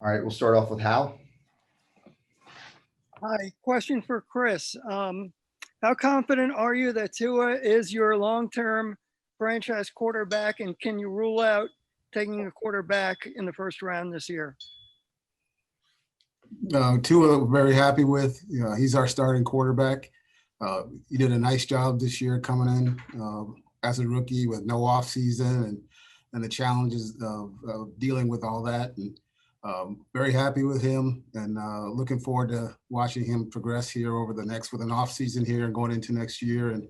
All right, we'll start off with Hal. Hi, question for Chris. How confident are you that Tua is your long-term franchise quarterback, and can you rule out taking a quarterback in the first round this year? Tua, we're very happy with. He's our starting quarterback. He did a nice job this year coming in as a rookie with no offseason and the challenges of dealing with all that. And very happy with him, and looking forward to watching him progress here over the next with an offseason here and going into next year. And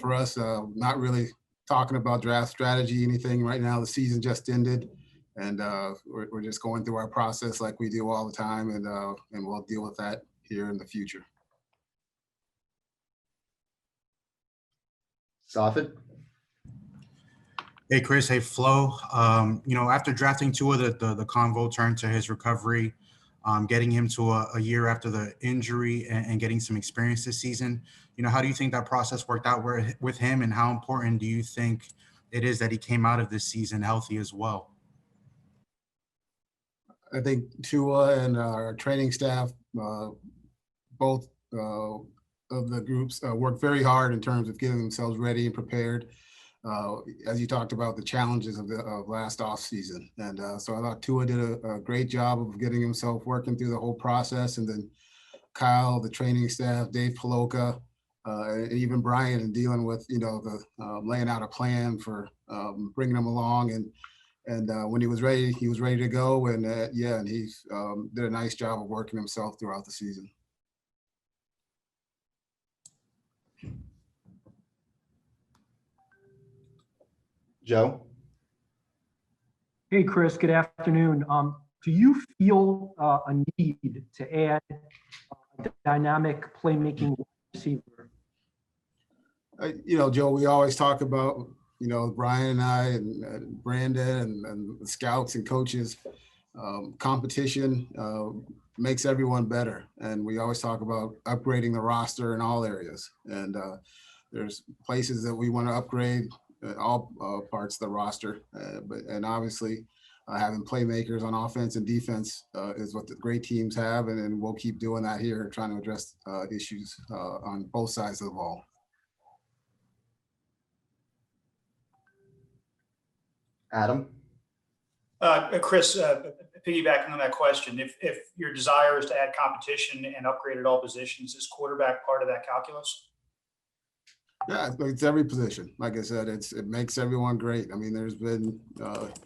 for us, not really talking about draft strategy, anything right now. The season just ended. And we're just going through our process like we do all the time, and we'll deal with that here in the future. Safid. Hey, Chris. Hey, Flo. After drafting Tua, the convo turned to his recovery, getting him to a year after the injury and getting some experience this season. How do you think that process worked out with him, and how important do you think it is that he came out of this season healthy as well? I think Tua and our training staff, both of the groups, worked very hard in terms of getting themselves ready and prepared. As you talked about the challenges of last off season, and so I thought Tua did a great job of getting himself working through the whole process, and then Kyle, the training staff, Dave Paloka, and even Brian, and dealing with the laying out a plan for bringing them along, and when he was ready to go, and and he did a nice job of working himself throughout the season. Joe. Hey, Chris, good afternoon. Do you feel a need to add a dynamic playmaking receiver? Joe, we always talk about, Brian and I and Brandon and the scouts and coaches, competition makes everyone better. And we always talk about upgrading the roster in all areas. And there's places that we want to upgrade all parts of the roster. And obviously having playmakers on offense and defense is what the great teams have. And we'll keep doing that here, trying to address issues on both sides of the ball. Adam. Chris, piggybacking on that question, if your desire is to add competition and upgrade at all positions, is quarterback part of that calculus? Yeah, it's every position. Like I said, it makes everyone great. I mean, there's been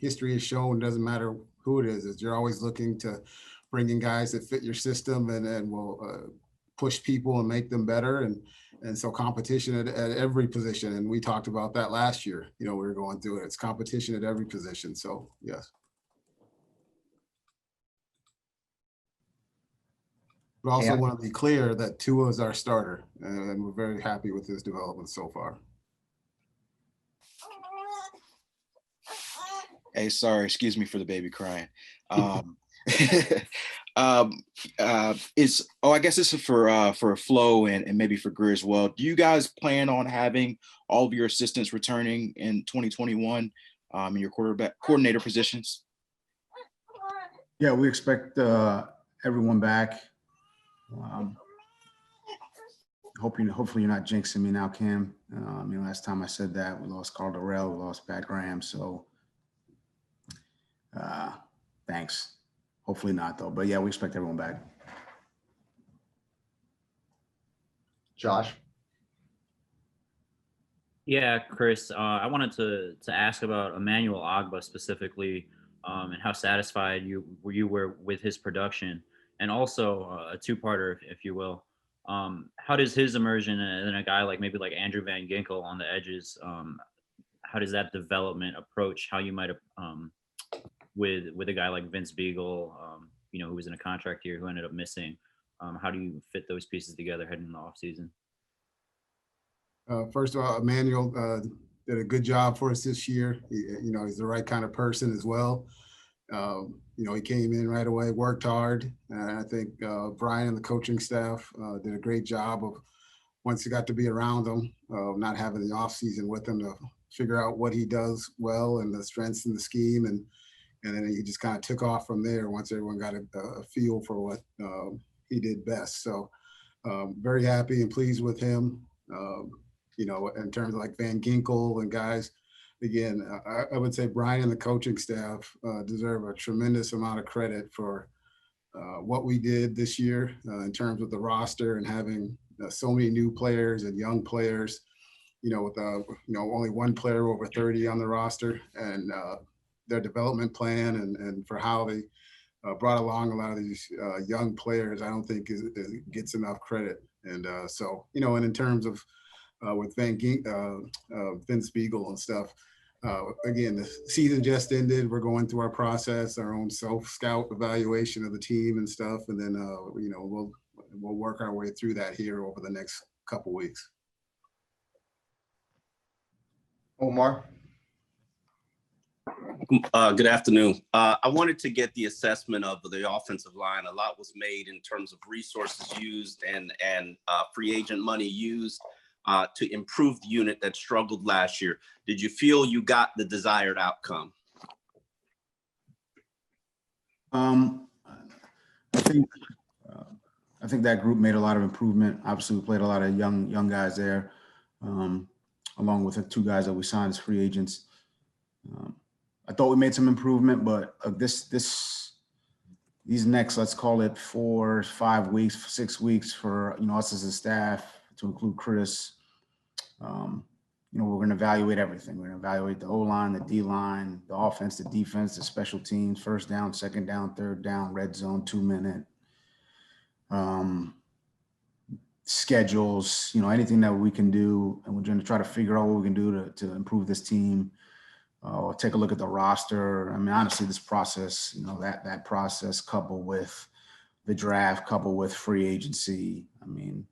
history has shown, it doesn't matter who it is you're always looking to bring in guys that fit your system and will push people and make them better. And so competition at every position. And we talked about that last year. We were going through it. It's competition at every position. So, yes. But also want to be clear that Tua is our starter, and we're very happy with his development so far. Hey, sorry, excuse me for the baby crying. I guess this is for Flo and maybe for Grier as well. Do you guys plan on having all of your assistants returning in 2021 in your quarterback coordinator positions? Yeah, we expect everyone back. Hopefully you're not jinxing me now, Cam. Last time I said that, we lost Carl Durrell, we lost Pat Graham. So thanks. Hopefully not, though. But yeah, we expect everyone back. Josh. Yeah, Chris, I wanted to ask about Emmanuel Ogbah specifically, and how satisfied you were with his production. And also a two-parter, if you will. How does his immersion and a guy like maybe like Andrew Van Ginkel on the edges, how does that development approach how you might have with a guy like Vince Beagle, who was in a contract year who ended up missing? How do you fit those pieces together heading in the offseason? First of all, Emmanuel did a good job for us this year. He's the right kind of person as well. He came in right away, worked hard. And I think Brian and the coaching staff did a great job of, once he got to be around him, not having the off season with him, to figure out what he does well and the strengths in the scheme, and And then he just kind of took off from there once everyone got a feel for what he did best. So very happy and pleased with him. You know, in terms of like Van Ginkel and guys, again, I would say Brian and the coaching staff deserve a tremendous amount of credit for what we did this year in terms of the roster and having so many new players and young players, you know, with only one player over 30 on the roster, and their development plan and for how they brought along a lot of these young players, I don't think gets enough credit. And so, you know, and in terms of with Vince Spiegel and stuff, again, the season just ended. We're going through our process, our own self-scout evaluation of the team and stuff. And then, you know, we'll work our way through that here over the next couple weeks. Omar. Good afternoon. I wanted to get the assessment of the offensive line. A lot was made in terms of resources used and free agent money used to improve the unit that struggled last year. Did you feel you got the desired outcome? I think that group made a lot of improvement. Obviously, we played a lot of young guys there, along with the 2 guys that we signed as free agents. I thought we made some improvement, but these next, let's call it 4, 5 weeks, 6 weeks for, you know, us as a staff, to include Chris. You know, we're going to evaluate everything. We're going to evaluate the O-line, the D-line, the offense, the defense, the special teams, first down, second down, third down, red zone, 2-minute. Schedules, you know, anything that we can do, and we're going to try to figure out what we can do to improve this team. Take a look at the roster. I mean, honestly, this process, you know, that process coupled with the draft, coupled with free agency. I mean,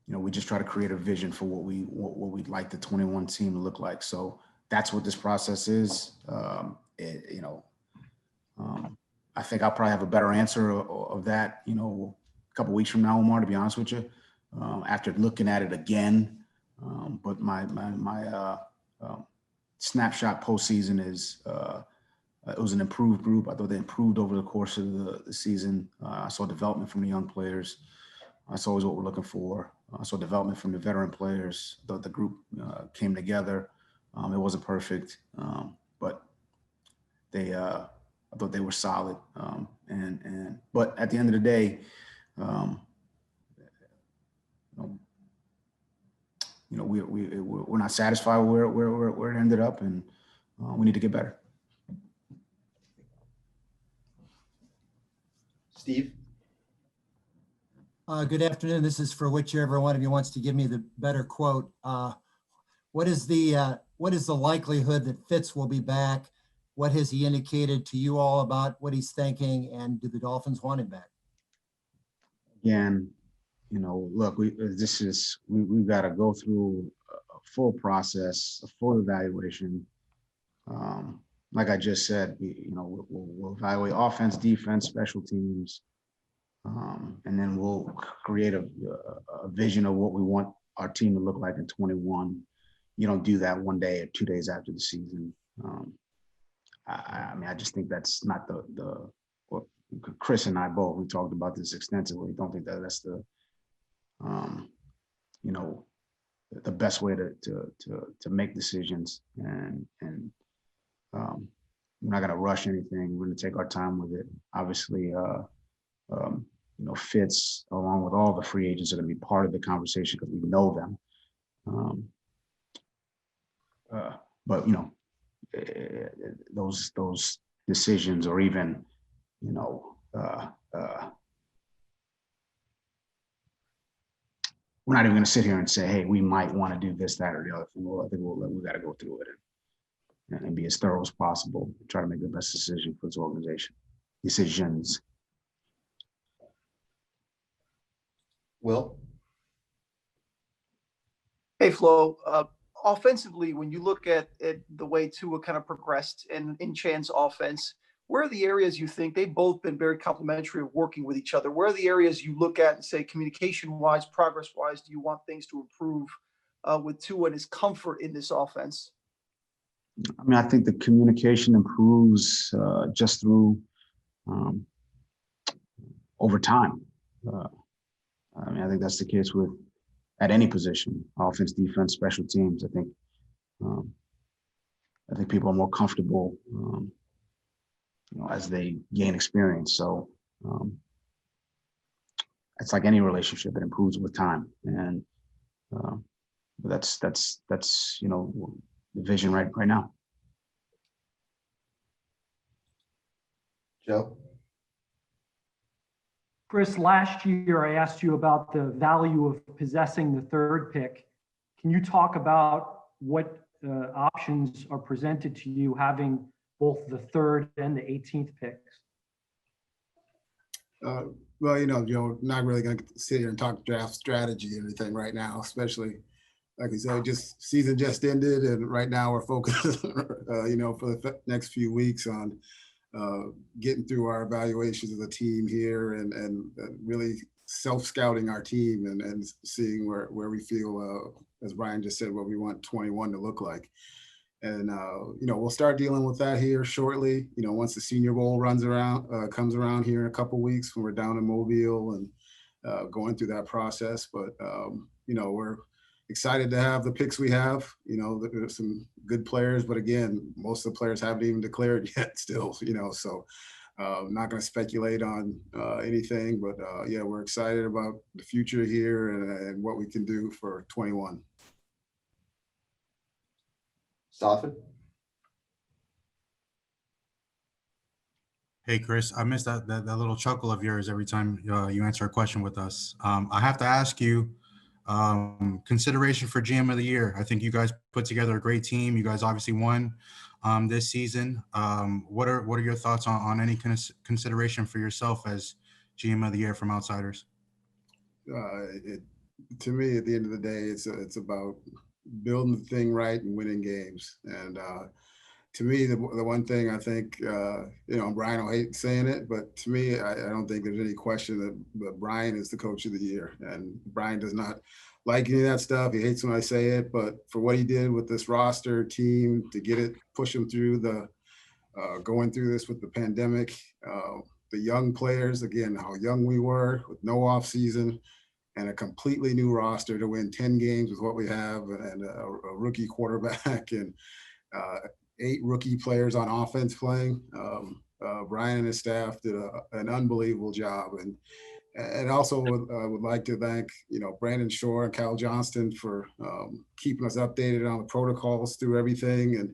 you know, we just try to create a vision for what we'd like the 21 team to look like. So that's what this process is. You know, I think I'll probably have a better answer of that, you know, a couple of weeks from now, Omar, to be honest with you, after looking at it again. But my snapshot postseason is it was an improved group. I thought they improved over the course of the season. I saw development from the young players. That's always what we're looking for. I saw development from the veteran players. I thought the group came together. It wasn't perfect, but I thought they were solid. But at the end of the day, you know, we're not satisfied with where it ended up, and we need to get better. Steve. Good afternoon. This is for whichever one of you wants to give me the better quote. What is the likelihood that Fitz will be back? What has he indicated to you all about what he's thinking, and do the Dolphins want him back? Again, you know, look, we've got to go through a full process, a full evaluation. Like I just said, we'll evaluate offense, defense, special teams, and then we'll create a vision of what we want our team to look like in 21. You don't do that one day or 2 days after the season. I mean, I just think that's not what Chris and I both, we talked about this extensively. Don't think that's the best way to make decisions, and we're not going to rush anything. We're going to take our time with it. Obviously, Fitz, along with all the free agents, are going to be part of the conversation because we know them. But those decisions, or even we're not even going to sit here and say, hey, we might want to do this, that, or the other thing. Well, I think we got to go through it and be as thorough as possible. Try to make the best decision for this organization. Decisions. Will. Hey, Flo. Offensively, when you look at the way Tua kind of progressed in Chan's offense, where are the areas you think they've both been very complimentary of working with each other? Where are the areas you look at and say, communication-wise, progress-wise, do you want things to improve with Tua and his comfort in this offense? I mean, I think the communication improves just through over time. I mean, I think that's the case with at any position, offense, defense, special teams. I think people are more comfortable, as they gain experience. So it's like any relationship; it improves with time, and that's the vision right now. Joe? Chris, last year I asked you about the value of possessing the third pick. Can you talk about what options are presented to you having both the third and the 18th picks? Well, Joe, not really going to sit here and talk draft strategy or anything right now, especially like I said, season just ended, and right now we're focused, for the next few weeks on getting through our evaluations of the team here and really self-scouting our team and seeing where we feel, as Brian just said, what we want 21 to look like. And, we'll start dealing with that here shortly, once the Senior Bowl comes around here in a couple weeks when we're down in Mobile and going through that process. But, we're excited to have the picks we have. There's some good players, but again, most of the players haven't even declared yet still, so not going to speculate on anything, but yeah, we're excited about the future here and what we can do for 21. Safid? Hey, Chris, I missed that little chuckle of yours every time you answer a question with us. I have to ask you, consideration for GM of the year. I think you guys put together a great team. You guys obviously won this season. What are your thoughts on any consideration for yourself as GM of the year from outsiders? To me, at the end of the day, it's about building the thing right and winning games. And to me, the one thing I think, Brian will hate saying it, but to me, I don't think there's any question that Brian is the coach of the year. And Brian does not like any of that stuff. He hates when I say it, but for what he did with this roster team to get it, push him through going through this with the pandemic, the young players, again, how young we were with no off season and a completely new roster to win 10 games with what we have and a rookie quarterback and 8 rookie players on offense playing. Brian and his staff did an unbelievable job. And also would like to thank, Brandon Shore and Cal Johnston for keeping us updated on the protocols through everything and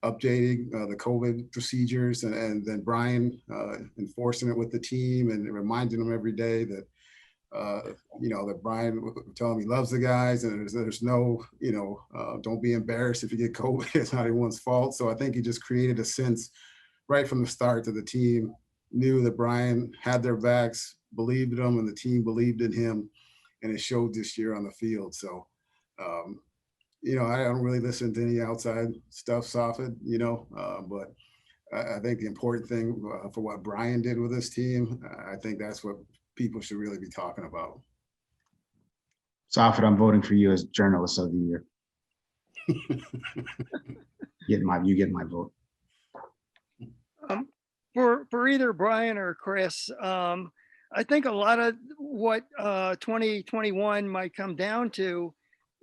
updating the COVID procedures. And then Brian enforcing it with the team and reminding them every day that, that Brian would tell him he loves the guys and there's no, don't be embarrassed if you get COVID. It's not anyone's fault. So I think he just created a sense right from the start that the team knew that Brian had their backs, believed in them, and the team believed in him, and it showed this year on the field. So, I don't really listen to any outside stuff, Safid, but I think the important thing for what Brian did with this team, I think that's what people should really be talking about. Safid, I'm voting for you as journalist of the year. You get my vote. For either Brian or Chris, I think a lot of what 2021 might come down to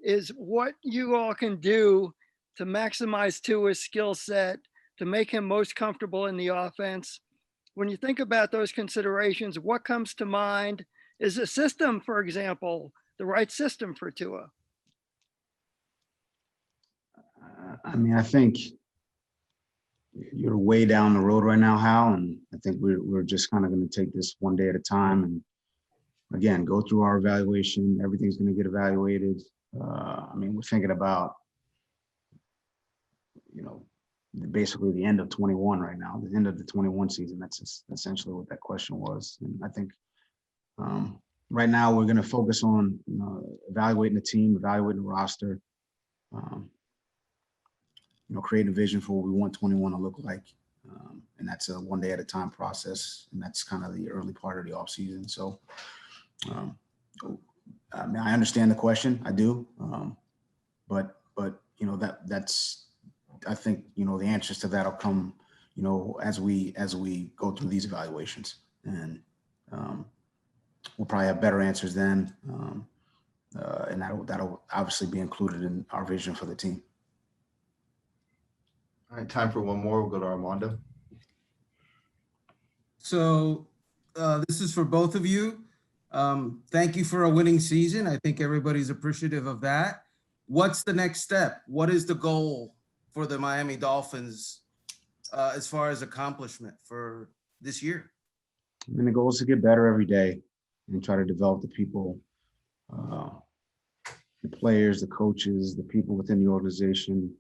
is what you all can do to maximize Tua's skill set, to make him most comfortable in the offense. When you think about those considerations, what comes to mind? Is a system, for example, the right system for Tua? I think you're way down the road right now, Hal, and I think we're just kind of going to take this one day at a time and again go through our evaluation. Everything's going to get evaluated. We're thinking about basically the end of 21 right now, the end of the 21 season. That's essentially what that question was. And I think right now we're going to focus on evaluating the team, evaluating the roster, creating a vision for what we want 21 to look like. And that's a one day at a time process. And that's kind of the early part of the off season. So I understand the question, I do. But that's I think, you know, the answers to that'll come, you know, as we go through these evaluations, and we'll probably have better answers then. And that'll obviously be included in our vision for the team. All right, time for one more. We'll go to Armando. So this is for both of you. Thank you for a winning season. I think everybody's appreciative of that. What's the next step? What is the goal for the Miami Dolphins as far as accomplishment for this year? I mean, the goal is to get better every day and try to develop the people, the players, the coaches, the people within the organization,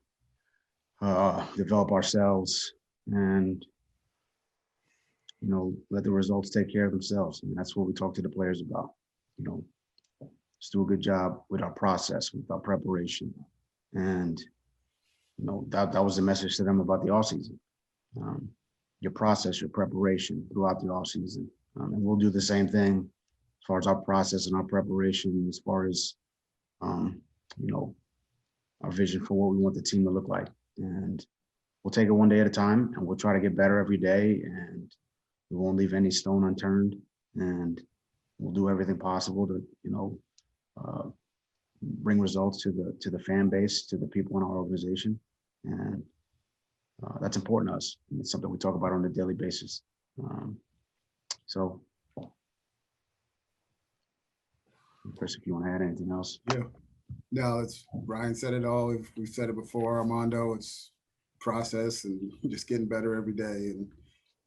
develop ourselves, and, you know, let the results take care of themselves. And that's what we talk to the players about. You know, just do a good job with our process, with our preparation. And, you know, that was the message to them about the offseason. Your process, your preparation throughout the offseason. And we'll do the same thing as far as our process and our preparation, as far as, you know, our vision for what we want the team to look like. And we'll take it one day at a time, and we'll try to get better every day, and we won't leave any stone unturned, and we'll do everything possible to, you know, bring results to the fan base, to the people in our organization. And that's important to us. And it's something we talk about on a daily basis. So, Chris, if you want to add anything else. Yeah. No, it's Ryan said it all. We've said it before, Armando. It's process and just getting better every day, and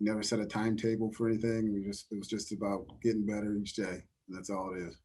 never set a timetable for anything. It was just about getting better each day. And that's all it is.